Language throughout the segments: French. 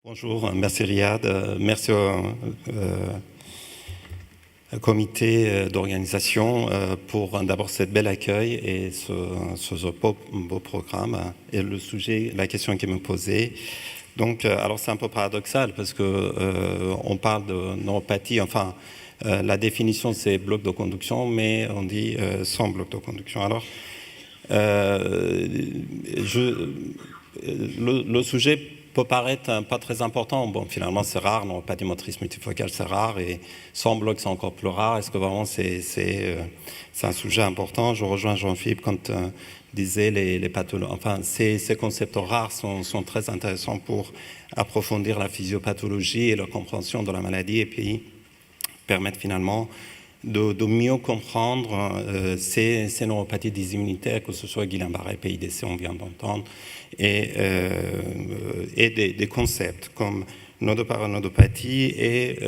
Bonjour, merci Riyad, merci au comité d'organisation pour d'abord cet bel accueil et ce beau programme et le sujet, la question qui me posait. Donc, alors c'est un peu paradoxal parce que on parle de neuropathie, enfin la définition c'est bloc de conduction, mais on dit sans bloc de conduction. Alors, le sujet peut paraître pas très important. Bon, finalement, c'est rare, neuropathie motrice multifocale, c'est rare, et sans bloc, c'est encore plus rare. Est-ce que vraiment c'est un sujet important? Je rejoins Jean-Philippe quand disait les pathologies. Enfin, ces concepts rares sont très intéressants pour approfondir la physiopathologie et la compréhension de la maladie, et puis permettre finalement de mieux comprendre ces neuropathies dysimmunitaires, que ce soit Guillain-Barré, PIDC, on vient d'entendre, et des concepts comme nodoparaноdopathie et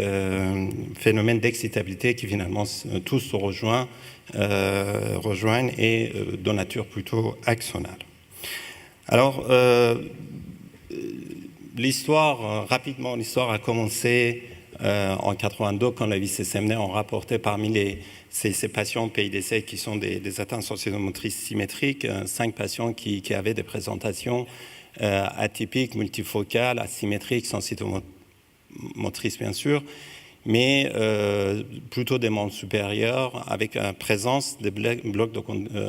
phénomène d'excitabilité qui finalement tous se rejoignent et de nature plutôt axonale. Alors, rapidement, l'histoire a commencé en 82, quand la VCCMN ont rapporté parmi ces patients PIDC qui sont des atteintes sensorielles-motrices symétriques, 5 patients qui avaient des présentations atypiques, multifocales, asymétriques, sensitomotrices bien sûr, mais plutôt des membres supérieurs avec présence des blocs de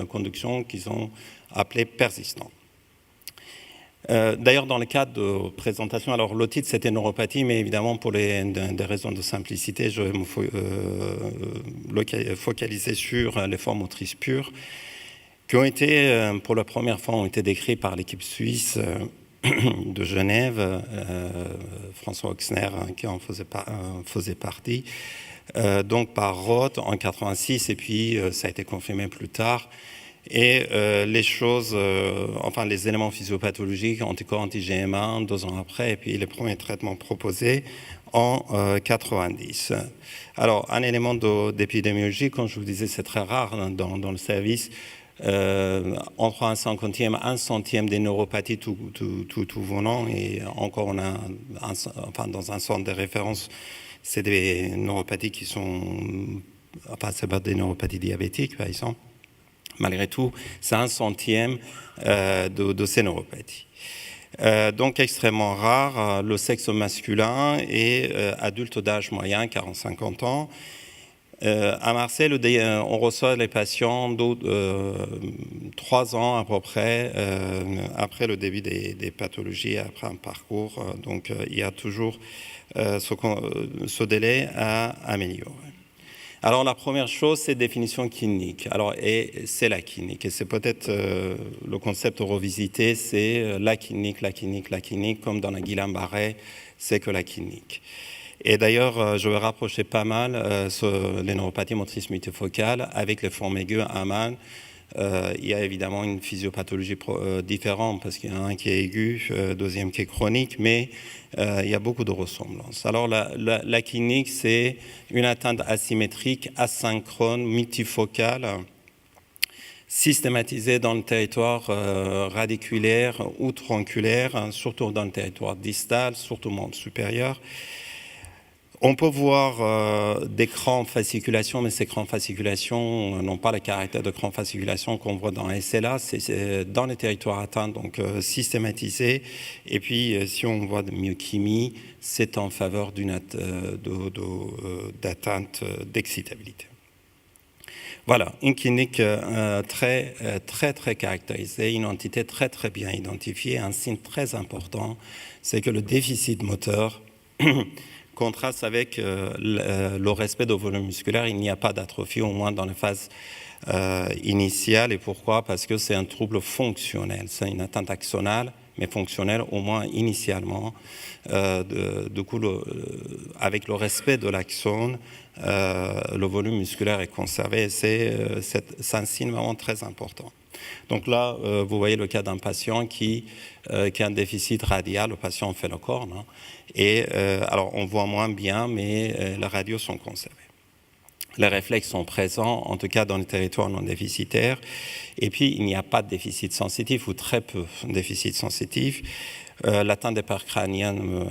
conduction qu'ils ont appelés persistants. D'ailleurs, dans le cadre de présentation, alors le titre c'était neuropathie, mais évidemment pour des raisons de simplicité, je vais me focaliser sur les formes motrices pures, qui ont été, pour la première fois, ont été décrites par l'équipe suisse de Genève, François Oxner qui en faisait partie, donc par Roth en 86, et puis ça a été confirmé plus tard. Et les choses, enfin les éléments physiopathologiques, anticorps anti-GM1, 2 ans après, et puis les premiers traitements proposés en 90. Alors, un élément d'épidémiologie, comme je vous disais, c'est très rare dans le service, entre un cinquantième, un centième des neuropathies tout venant, et encore on a, enfin dans un centre de référence, c'est des neuropathies qui sont, enfin c'est pas des neuropathies diabétiques par exemple. Malgré tout, c'est un centième de ces neuropathies. Donc extrêmement rare, le sexe masculin et adulte d'âge moyen, 40-50 ans. À Marseille, on reçoit les patients 3 ans à peu près après le début des pathologies, après un parcours. Donc il y a toujours ce délai à améliorer. Alors la première chose, c'est définition clinique. Alors, et c'est la clinique. Et c'est peut-être le concept revisité, c'est la clinique, comme dans la Guillain-Barré, c'est que la clinique. Et d'ailleurs, je vais rapprocher pas mal les neuropathies motrices multifocales avec les formes aiguës AMAN. Il y a évidemment une physiopathologie différente parce qu'il y en a un qui est aigu, deuxième qui est chronique, mais il y a beaucoup de ressemblances. Alors la clinique, c'est une atteinte asymétrique, asynchrone, multifocale, systématisée dans le territoire radiculaire ou tronculaire, surtout dans le territoire distal, surtout membre supérieur. On peut voir des crans fasciculations, mais ces crans fasciculations n'ont pas le caractère de crans fasciculation qu'on voit dans SLA. C'est dans les territoires atteints, donc systématisé. Et puis, si on voit de myochymie, c'est en faveur d'une d'atteinte d'excitabilité. Voilà, une clinique très caractérisée, une entité très bien identifiée. Un signe très important, c'est que le déficit moteur contraste avec le respect de volume musculaire. Il n'y a pas d'atrophie, au moins dans la phase initiale. Et pourquoi? Parce que c'est un trouble fonctionnel. C'est une atteinte axonale, mais fonctionnelle, au moins initialement. Du coup, avec le respect de l'axone, le volume musculaire est conservé. C'est un signe vraiment très important. Donc là, vous voyez le cas d'un patient qui a un déficit radial. Le patient fait le corne. Hein, et alors, on voit moins bien, mais les radios sont conservés. Les réflexes sont présents, en tout cas dans les territoires non déficitaires. Et puis, il n'y a pas de déficit sensitif ou très peu de déficit sensitif. L'atteinte des parts crâniennes,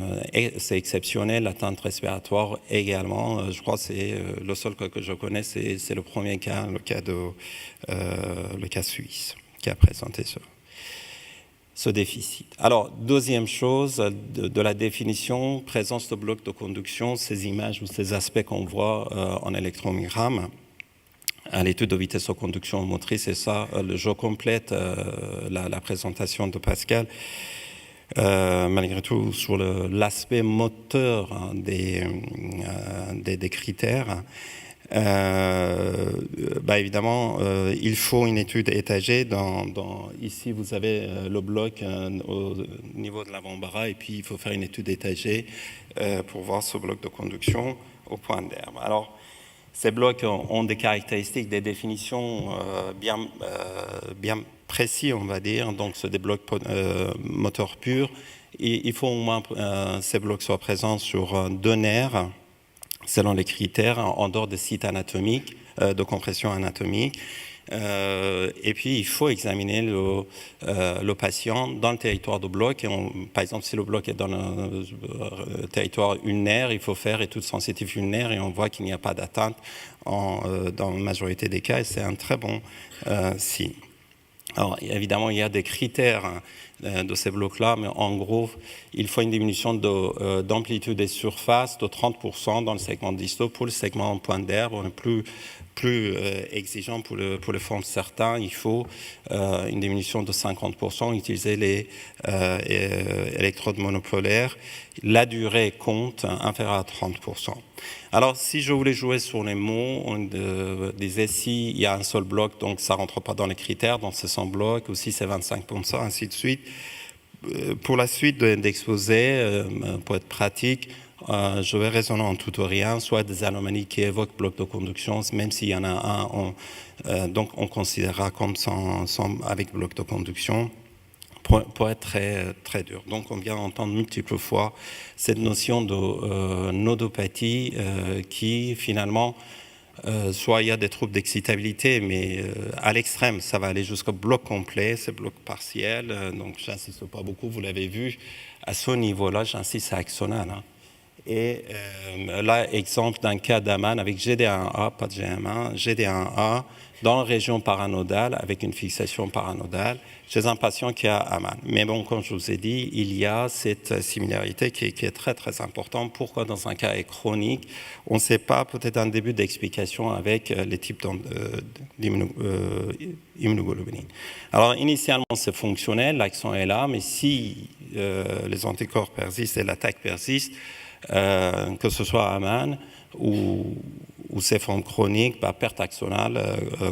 c'est exceptionnel. L'atteinte respiratoire également. Je crois que c'est le seul cas que je connais, c'est le premier cas, le cas suisse, qui a présenté ce déficit. Alors, deuxième chose de la définition, présence de blocs de conduction, ces images ou ces aspects qu'on voit en électromyogramme à l'étude de vitesse de conduction motrice, et ça, je complète la présentation de Pascal. Malgré tout, sur l'aspect moteur hein, des critères, évidemment, il faut une étude étagée. Ici, vous avez le bloc au niveau de l'avant-bras, et puis il faut faire une étude étagée pour voir ce bloc de conduction au point d'herbe. Alors, ces blocs ont des caractéristiques, des définitions bien précis, on va dire. Donc, c'est des blocs moteurs purs. Et il faut au moins ces blocs soient présents sur 2 nerfs, selon les critères, en dehors des sites anatomiques, de compression anatomique. Et puis, il faut examiner le patient dans le territoire de bloc. Par exemple, si le bloc est dans le territoire ulnaire, il faut faire étude sensitive ulnaire et on voit qu'il n'y a pas d'atteinte dans la majorité des cas et c'est un très bon signe. Alors, évidemment, il y a des critères de ces blocs-là, mais en gros, il faut une diminution d'amplitude des surfaces de 30% dans le segment disto. Pour le segment en point d'herbe, on est plus exigeant pour les formes certains. Il faut une diminution de 50%, utiliser les électrodes monopolaires. La durée compte inférieure à 30%. Alors, si je voulais jouer sur les mots, on disait si il y a un seul bloc, donc ça ne rentre pas dans les critères, donc c'est 100 blocs, ou si c'est 25%, ainsi de suite. Pour la suite d'exposer, pour être pratique, je vais raisonner en tout ou rien, soit des anomalies qui évoquent bloc de conduction, même s'il y en a un, donc on considérera comme avec bloc de conduction. Pour être très, très dur. Donc, on vient entendre multiples fois cette notion de nodopathie qui, finalement, soit il y a des troubles d'excitabilité, mais à l'extrême, ça va aller jusqu'au bloc complet, c'est bloc partiel. Donc, j'insiste pas beaucoup, vous l'avez vu. À ce niveau-là, j'insiste à axonal. Hein. Et là, exemple d'un cas d'Aman avec GD1A, pas de GM1, GD1A, dans la région paranodale, avec une fixation paranodale, chez un patient qui a Aman. Mais bon, comme je vous ai dit, il y a cette similarité qui est très, très importante. Pourquoi dans un cas chronique, on ne sait pas, peut-être un début d'explication avec les types d'immunoglobulines. Alors, initialement, c'est fonctionnel, l'action est là, mais si les anticorps persistent et l'attaque persiste, que ce soit Aman ou ces formes chroniques, perte axonale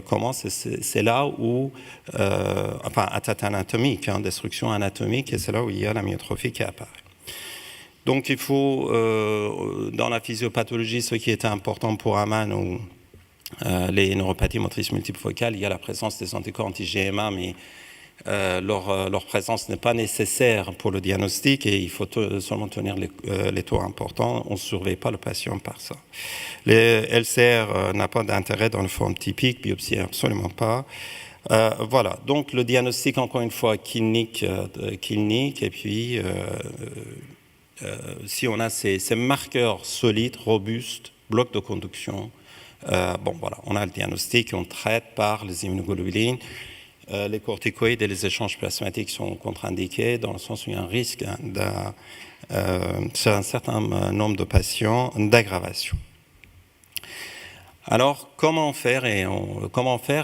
commence. C'est là où, atteinte anatomique, destruction anatomique, et c'est là où il y a la myotrophie qui apparaît. Donc il faut, dans la physiopathologie, ce qui était important pour Aman ou les neuropathies motrices multiples focales, il y a la présence des anticorps anti-GMA, mais leur présence n'est pas nécessaire pour le diagnostic et il faut seulement tenir les taux importants. On ne surveille pas le patient par ça. Les LCR n'a pas d'intérêt dans les formes typiques, biopsie absolument pas. Voilà, donc le diagnostic, encore une fois, clinique et puis si on a ces marqueurs solides, robustes, blocs de conduction, voilà, on a le diagnostic, on traite par les immunoglobulines. Les corticoïdes et les échanges plasmatiques sont contre-indiqués dans le sens où il y a un risque chez un certain nombre de patients d'aggravation. Alors, comment faire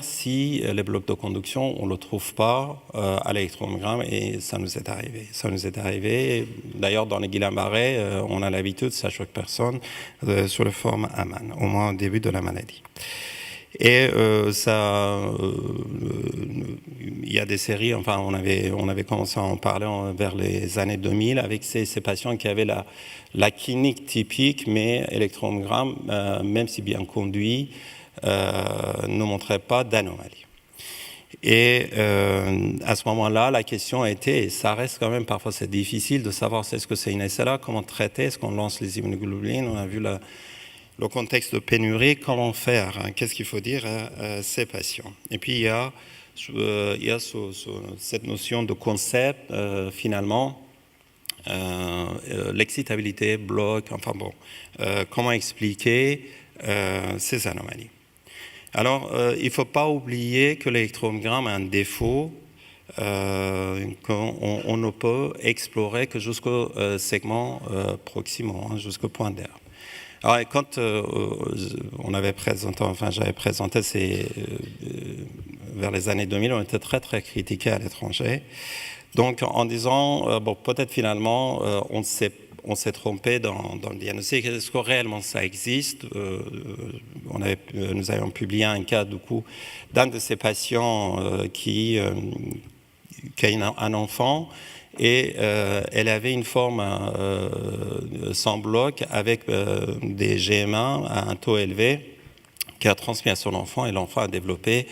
si les blocs de conduction, on ne le trouve pas à l'électromyogramme et ça nous est arrivé. Ça nous est arrivé, d'ailleurs dans les Guillain-Barré, on a l'habitude, ça choque personne, sur les formes Aman, au moins au début de la maladie. Et il y a des séries, enfin on avait commencé à en parler vers les années 2000 avec ces patients qui avaient la clinique typique, mais électromyogramme, même si bien conduit, ne montrait pas d'anomalie. Et à ce moment-là, la question a été, et ça reste quand même parfois c'est difficile de savoir est-ce que c'est une SLA, comment traiter, est-ce qu'on lance les immunoglobulines, on a vu le contexte de pénurie, comment faire, qu'est-ce qu'il faut dire à ces patients. Et puis il y a cette notion de concept, finalement, l'excitabilité, bloc, enfin bon, comment expliquer ces anomalies. Alors, il ne faut pas oublier que l'électrogramme a un défaut qu'on ne peut explorer que jusqu'au segment proximal, hein, jusqu'au point d'air. Alors, quand on avait présenté, enfin j'avais présenté vers les années 2000, on était très très critiqué à l'étranger. Donc en disant, bon peut-être finalement on s'est trompé dans le diagnostic. Est-ce que réellement ça existe? Nous avions publié un cas du coup d'un de ces patients qui a un enfant et elle avait une forme sans bloc avec des GMA à un taux élevé qui a transmis à son enfant et l'enfant a développé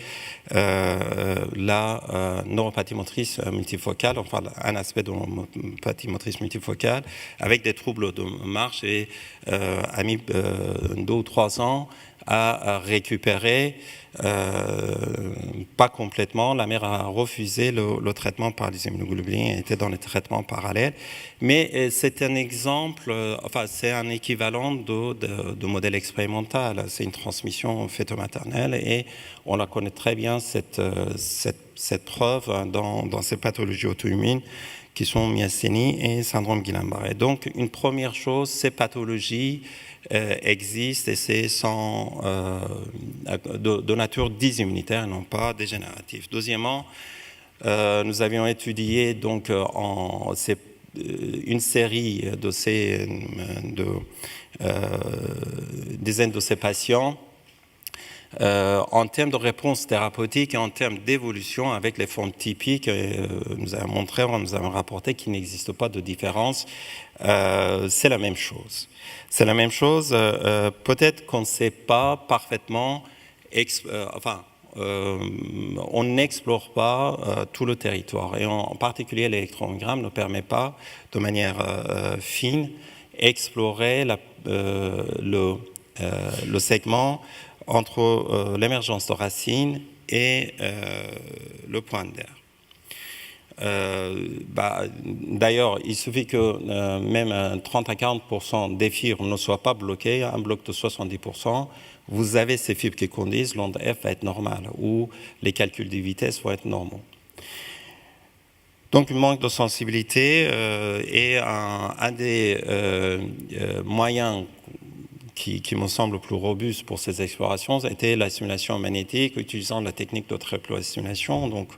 la neuropathie motrice multifocale, enfin un aspect de neuropathie motrice multifocale avec des troubles de marche et a mis 2 ou 3 ans à récupérer, pas complètement. La mère a refusé le traitement par les immunoglobulines, elle était dans les traitements parallèles. Mais c'est un exemple, enfin c'est un équivalent de modèle expérimental. C'est une transmission fœto-maternelle et on la connaît très bien, cette preuve dans ces pathologies auto-immunes qui sont myasthénie et syndrome Guillain-Barré. Donc une première chose, ces pathologies existent et c'est de nature dysimmunitaire, non pas dégénérative. Deuxièmement, nous avions étudié donc une série de dizaines de ces patients en termes de réponse thérapeutique et en termes d'évolution avec les formes typiques. Nous avons montré, nous avons rapporté qu'il n'existe pas de différence. C'est la même chose. C'est la même chose. Peut-être qu'on ne sait pas parfaitement, on n'explore pas tout le territoire. Et en particulier, l'électrogramme ne permet pas, de manière fine, explorer le segment entre l'émergence de racines et le point d'air. D'ailleurs, il suffit que même 30 à 40% des fibres ne soient pas bloquées, un bloc de 70%, vous avez ces fibres qui conduisent, l'onde F va être normale, ou les calculs de vitesse vont être normaux. Donc, un manque de sensibilité est un des moyens qui me semble plus robuste pour ces explorations était la stimulation magnétique utilisant la technique de triple stimulation. Donc,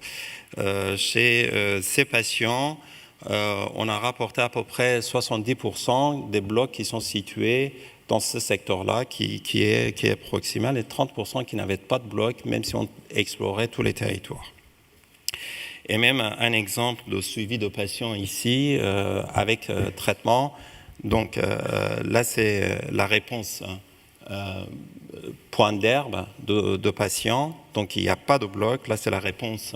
chez ces patients, on a rapporté à peu près 70% des blocs qui sont situés dans ce secteur-là qui est proximal et 30% qui n'avaient pas de bloc, même si on explorait tous les territoires. Et même un exemple de suivi de patients ici avec traitement. Donc là, c'est la réponse point d'herbe de patients. Donc il n'y a pas de bloc. Là, c'est la réponse.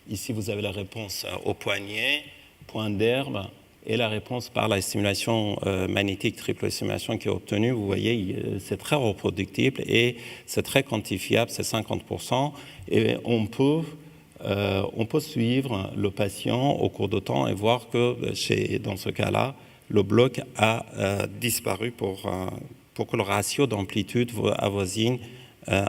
Ici, vous avez la réponse au poignet, point d'herbe, et la réponse par la stimulation magnétique, triple stimulation qui est obtenue. Vous voyez, c'est très reproductible et c'est très quantifiable, c'est 50%. Et on peut suivre le patient au cours de temps et voir que dans ce cas-là, le bloc a disparu pour que le ratio d'amplitude avoisine 1.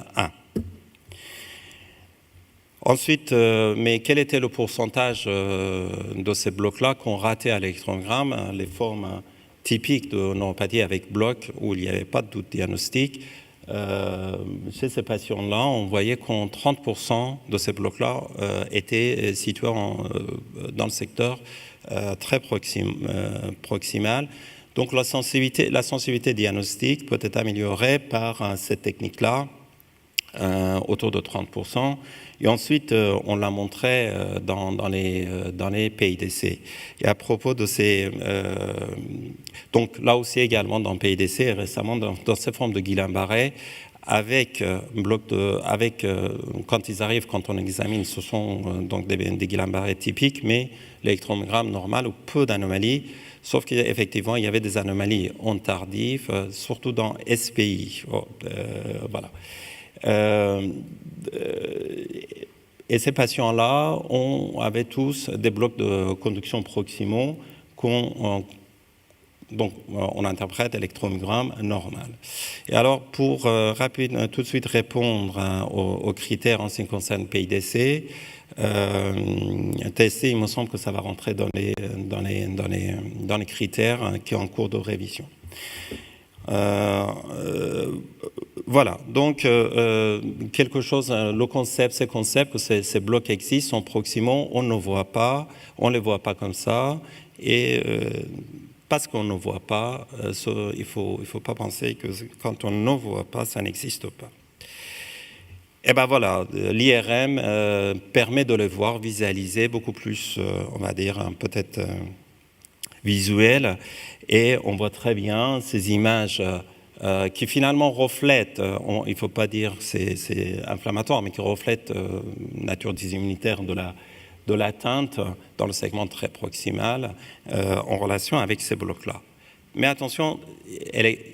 Ensuite, mais quel était le pourcentage de ces blocs-là qu'on ratait à l'électrogramme? Les formes typiques de neuropathie avec bloc où il n'y avait pas de doute diagnostique. Chez ces patients-là, on voyait qu'en 30% de ces blocs-là étaient situés dans le secteur très proximal. Donc la sensibilité diagnostique peut être améliorée par cette technique-là, autour de 30%. Et ensuite, on l'a montré dans les PIDC. Et à propos de ces... donc là aussi également dans PIDC, et récemment dans ces formes de Guillain-Barré, quand ils arrivent, quand on examine, ce sont donc des Guillain-Barré typiques, mais l'électrogramme normal ou peu d'anomalies, sauf qu'effectivement, il y avait des anomalies en tardif, surtout dans SPI. Voilà. Et ces patients-là avaient tous des blocs de conduction proximaux donc, on interprète électromyogramme normal. Et alors, pour tout de suite répondre aux critères en ce qui concerne PIDC, TST, il me semble que ça va rentrer dans les critères qui sont en cours de révision. Voilà, donc quelque chose, le concept, ces concepts, que ces blocs existent, sont proximaux, on ne voit pas, on ne les voit pas comme ça, et parce qu'on ne voit pas, il faut pas penser que quand on ne voit pas, ça n'existe pas. Et bien voilà, l'IRM permet de le voir, visualiser beaucoup plus, on va dire, peut-être visuel, et on voit très bien ces images qui finalement reflètent, il ne faut pas dire que c'est inflammatoire, mais qui reflètent nature désimmunitaire de l'atteinte dans le segment très proximal en relation avec ces blocs-là. Mais attention,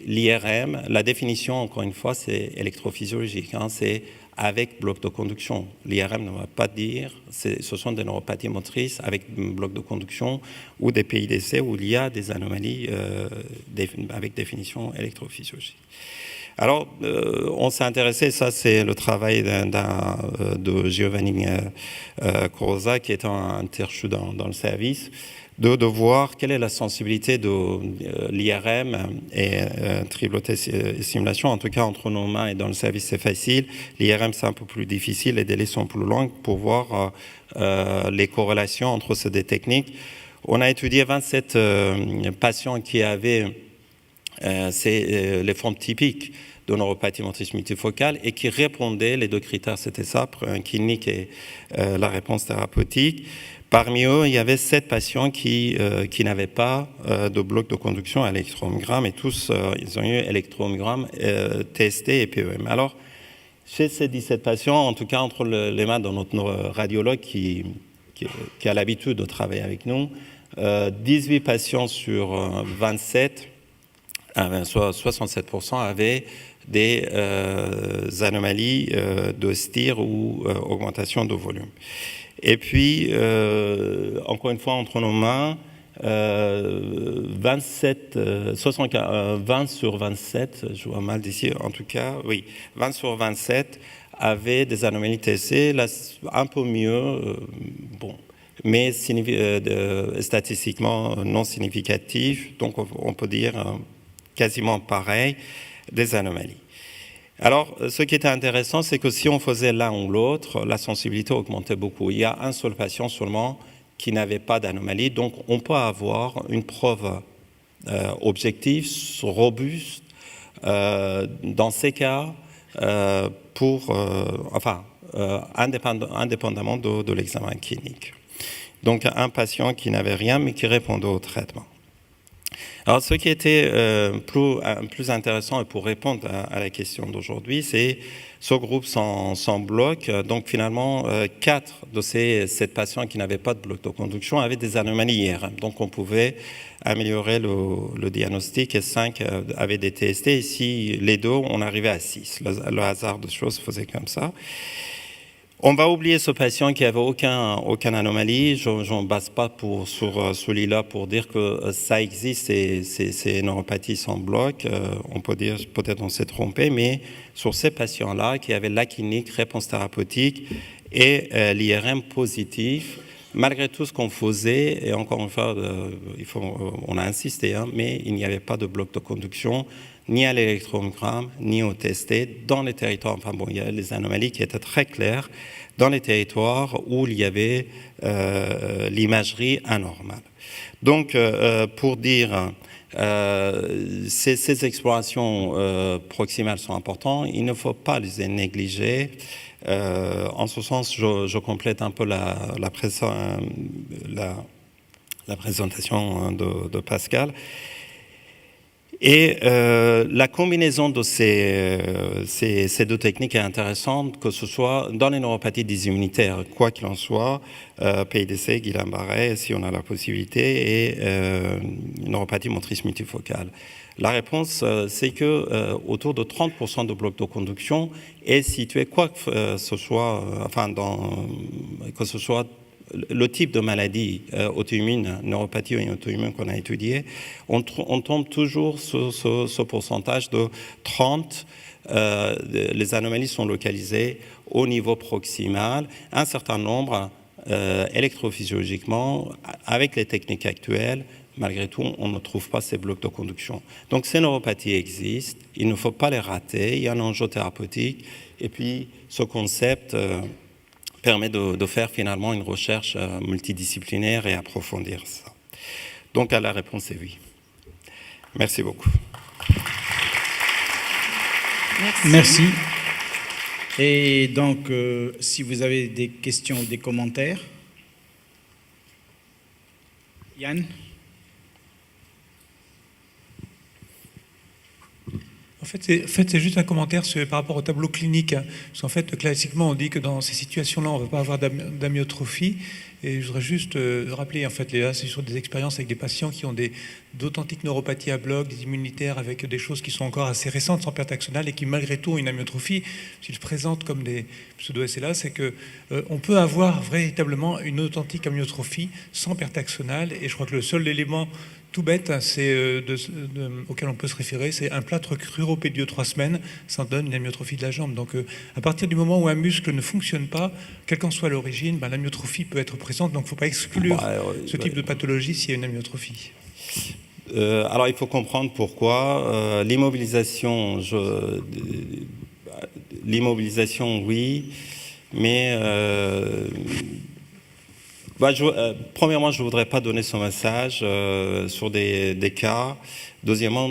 l'IRM, la définition, encore une fois, c'est électrophysiologique, hein, c'est avec bloc de conduction. L'IRM ne va pas dire, ce sont des neuropathies motrices avec bloc de conduction ou des PIDC où il y a des anomalies avec définition électrophysiologique. Alors, on s'est intéressé, ça c'est le travail de Giovanni Corosa, qui est un interchu dans le service, de voir quelle est la sensibilité de l'IRM et triploté simulation. En tout cas, entre nos mains et dans le service, c'est facile. L'IRM, c'est un peu plus difficile, les délais sont plus longs pour voir les corrélations entre ces deux techniques. On a étudié 27 patients qui avaient les formes typiques de neuropathie motrice multifocale et qui répondaient, les deux critères c'était ça, clinique et la réponse thérapeutique. Parmi eux, il y avait 7 patients qui n'avaient pas de bloc de conduction à électromyogramme et tous, ils ont eu électromyogramme TST et PEM. Alors, chez ces 17 patients, en tout cas entre les mains de notre radiologue qui a l'habitude de travailler avec nous, 18 patients sur 27, soit 67%, avaient des anomalies de STIR ou augmentation de volume. Et puis, encore une fois, entre nos mains, 20 sur 27, je vois mal d'ici, en tout cas, oui, 20 sur 27 avaient des anomalies TSC, là, un peu mieux, bon, mais statistiquement non significatif, donc on peut dire quasiment pareil, des anomalies. Alors, ce qui était intéressant, c'est que si on faisait l'un ou l'autre, la sensibilité augmentait beaucoup. Il y a un seul patient seulement qui n'avait pas d'anomalie, donc on peut avoir une preuve objective, robuste, dans ces cas, indépendamment de l'examen clinique. Donc, un patient qui n'avait rien, mais qui répondait au traitement. Alors, ce qui était plus intéressant, et pour répondre à la question d'aujourd'hui, c'est ce groupe sans bloc. Donc, finalement, 4 de ces 7 patients qui n'avaient pas de bloc de conduction avaient des anomalies IRM. Donc, on pouvait améliorer le diagnostic et 5 avaient des TST. Et si les deux, on arrivait à 6. Le hasard des choses faisait comme ça. On va oublier ce patient qui n'avait aucune anomalie. Je ne base pas sur celui-là pour dire que ça existe, ces neuropathies sans bloc. On peut dire, peut-être on s'est trompé, mais sur ces patients-là qui avaient la clinique, réponse thérapeutique et l'IRM positif, malgré tout ce qu'on faisait, et encore une fois, on a insisté, hein, mais il n'y avait pas de bloc de conduction, ni à l'électromyogramme, ni au TST, dans les territoires, enfin bon, il y a les anomalies qui étaient très claires, dans les territoires où il y avait l'imagerie anormale. Donc, pour dire, ces explorations proximales sont importantes, il ne faut pas les négliger. En ce sens, je complète un peu la présentation de Pascal. Et la combinaison de ces deux techniques est intéressante, que ce soit dans les neuropathies désimmunitaires, quoi qu'il en soit, PIDC, Guillain-Barré, si on a la possibilité, et neuropathie motrice multifocale. La réponse, c'est que autour de 30% de blocs de conduction est situé, quoi que ce soit, que ce soit le type de maladie auto-immune, neuropathie auto-immune qu'on a étudié, on tombe toujours sur ce pourcentage de 30. Les anomalies sont localisées au niveau proximal. Un certain nombre, électrophysiologiquement, avec les techniques actuelles, malgré tout, on ne trouve pas ces blocs de conduction. Donc ces neuropathies existent, il ne faut pas les rater, il y a un enjeu thérapeutique, et puis ce concept permet de faire finalement une recherche multidisciplinaire et approfondir ça. Donc la réponse est oui. Merci beaucoup. Merci. Et donc, si vous avez des questions ou des commentaires, Yann? En fait, c'est juste un commentaire par rapport au tableau clinique. Parce qu'en fait, classiquement, on dit que dans ces situations-là, on ne va pas avoir d'amyotrophie. Et je voudrais juste rappeler, en fait, là, c'est sur des expériences avec des patients qui ont d'authentiques neuropathies à bloc, des immunitaires avec des choses qui sont encore assez récentes sans pertaxonal et qui, malgré tout, ont une amyotrophie. S'ils se présentent comme des pseudo-SLA, c'est qu'on peut avoir véritablement une authentique amyotrophie sans pertaxonal. Et je crois que le seul élément tout bête, auquel on peut se référer, c'est un plâtre cruropédieux 3 semaines, ça donne une amyotrophie de la jambe. Donc à partir du moment où un muscle ne fonctionne pas, quelle qu'en soit l'origine, l'amyotrophie peut être présente, donc il ne faut pas exclure ce type de pathologie s'il y a une amyotrophie. Alors il faut comprendre pourquoi. L'immobilisation, oui, mais... premièrement, je ne voudrais pas donner ce message sur des cas. Deuxièmement,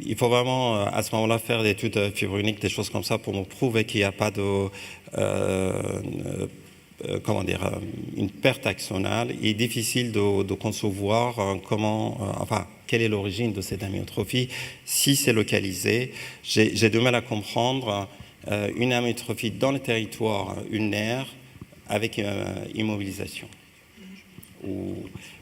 il faut vraiment à ce moment-là faire des études fibroniques, des choses comme ça pour nous prouver qu'il n'y a pas de une perte axonale. Il est difficile de concevoir quelle est l'origine de cette amyotrophie. Si c'est localisé, j'ai du mal à comprendre une amyotrophie dans le territoire ulnaire avec immobilisation.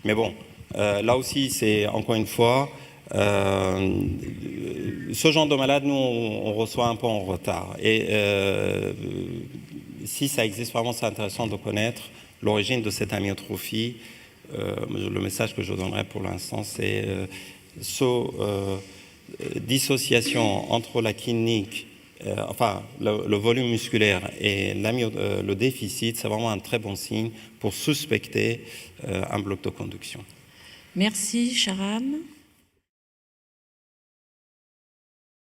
Mais bon, là aussi, c'est encore une fois, ce genre de malade, nous, on reçoit un peu en retard. Et si ça existe vraiment, c'est intéressant de connaître l'origine de cette amyotrophie. Le message que je donnerai pour l'instant, c'est dissociation entre la clinique, le volume musculaire et le déficit, c'est vraiment un très bon signe pour suspecter un bloc de conduction. Merci, Sharam.